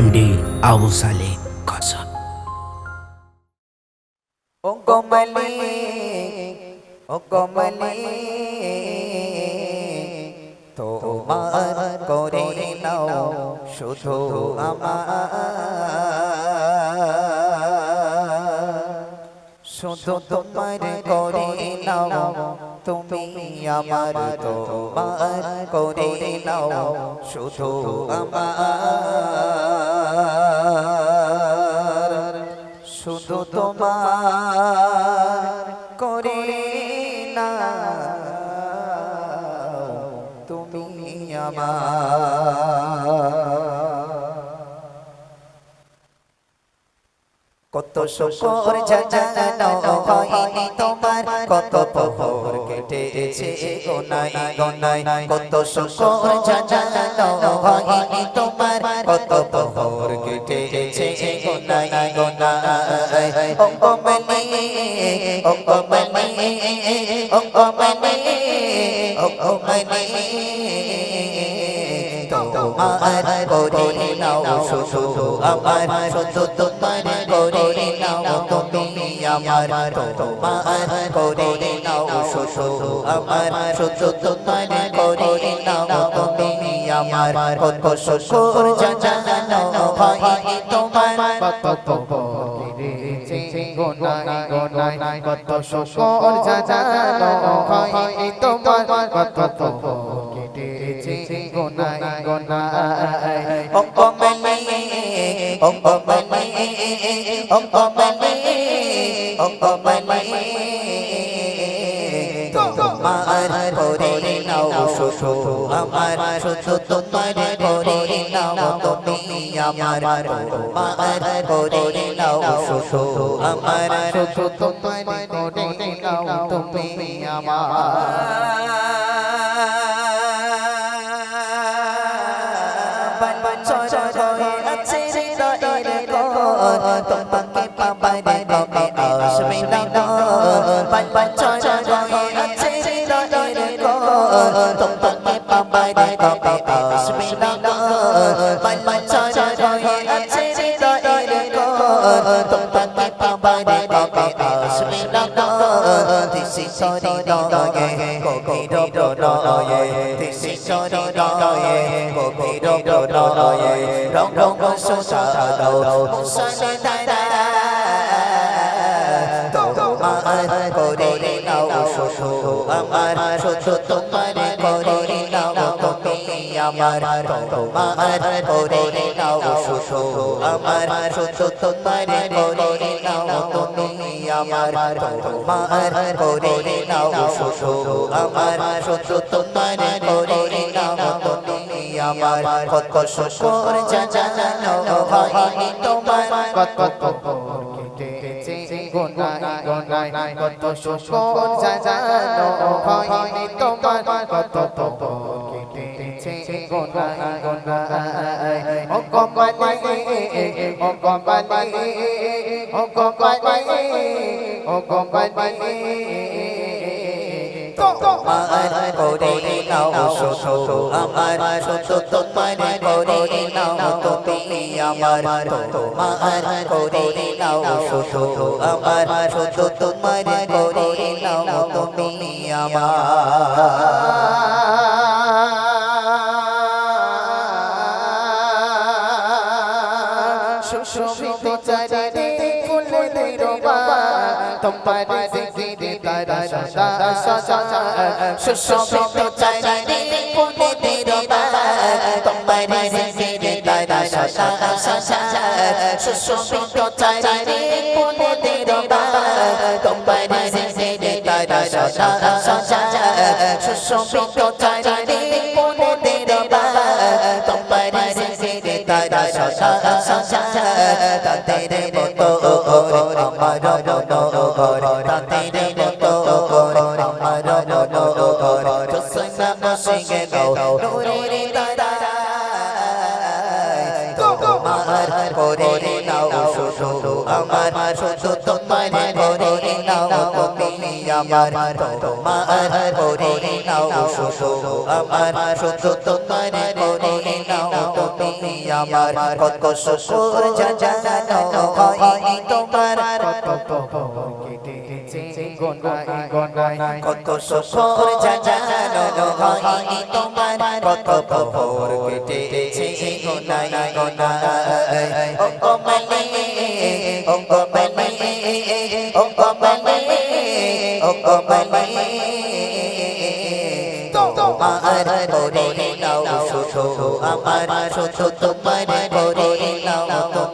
MD Abu Saleh কাসম। ও কমলি, ও কমলি, তোমার করে নাও শুধু আমার, শুধু তোমার করে নাও তুমি আমার, তোমার করে নাও শুধু আমার, শুধু তোমার করে নাও তুমি আমার। কত শুকর জানানো হয়নি তোমার, কত প্রহর কেটেছে গোনাই গোনাই, কত শুকর জানানো হয়নি তোমার, কত প্রহর কেটেছে গোনাই গোনাই। ও কমলি, ও কমলি, ও কমলি, ও কমলি, তোমার করে নাও শুধু আমার, শুধু তোমার করে নাও তুমি আমার, তোমার করে নাও শুধু আমার, শুধু তোমার করে নাও তুমি আমার। কত শুকর জানানো হয়নি তোমার, কত গোনাই গোনাই, কত শুকর জানানো হয়নি তোমার, কত গোনাই গোনাই। ও কমলি, ও কমলি, ও কমলি, ও কমলি, তোমার করে নাও শুধু আমার, শুধু তোমার করে নাও তুমি আমার, তোমার করে নাও শুধু আমার, শুধু তোমার করে নাও তুমি আমার। তোমাকে পাবার কবে আসবে না, বাচ্চা হয়ে আছে হৃদয়ের ঘর, তোমাকে পাবার কবে আসবে না, বাচ্চা হয়ে আছে হৃদয়ের ঘর, তোমাকে পাবার কবে আসবে না। দিশি হৃদয়ে গভীর প্রণয়ে, দিশি হৃদয়ে গভীর প্রণয়ে, রং রং সাজাও মুসলে ধারা, তোমার করে নাও শুধু আমার, শুধু তোমার করে নাও তুমি আমার, তোমার করে নাও শুধু আমার, শুধু তোমার করে নাও তুমি আমার, তোমার করে নাও শুধু আমার, শুধু তোমার করে নাও তুমি আমার। কত শুকর জানানো হয়নি তোমার, কত কেটেছে গোনাই গোনাই, কত শুকর জানানো হয়নি তোমার, কত কেটেছে গোনাই গোনাই। ও কমলি, ও কমলি, ও কমলি, ও কমলি, তোমার করে নাও শুধু আমার, শুধু তোমার করে নাও তুমি আমার, তোমার করে নাও শুধু আমার, শুধু তোমার করে নাও তুমি আমার। সুশোভিত চারিদিকে ফুলের বাগান, তোমার জিকিরে তারা সদা সদা, সুশোভিত চারিদিকে ফুলের বাগান, তোমার জিকিরে তারা সদা সদা, সুশোভিত চারিদিকে ফুলের বাগান, তোমার জিকিরে তারা সদা সদা, সুশোভিত চারিদিকে ফুলের বাগান, তোমার জিকিরে তারা সদা সদা। তাদের মতো আমার মনোহর, তাদের মতো আমার মনোহর, জোসনা বসে গেল নূরের তারায়, তোমার করে নাও শুধু আমার, শুধু তোমার করে নাও তুমি আমার, তোমার করে নাও শুধু আমার, শুধু তোমার করে নাও তুমি আমার কত শুকর জানানো হয় তোমার কত শুকর জানানো হয় তোমার কত প্রহর কেটেছে গোনাই গোনাই ও কমলে ও কমলে ও কমলে ও কমলে তোমার করে নাও শুধু আমার শুধু তোমার করে নাও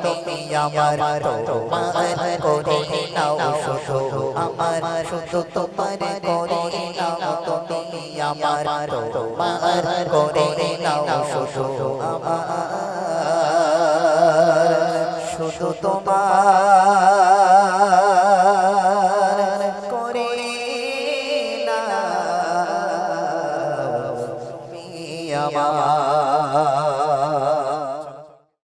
তুমি আমার তোমার করে নাও শুধু আমার শুধু তোমার করে নাও তুমি আমার তোমার করে নাও শুধু আমার শুধু তোমার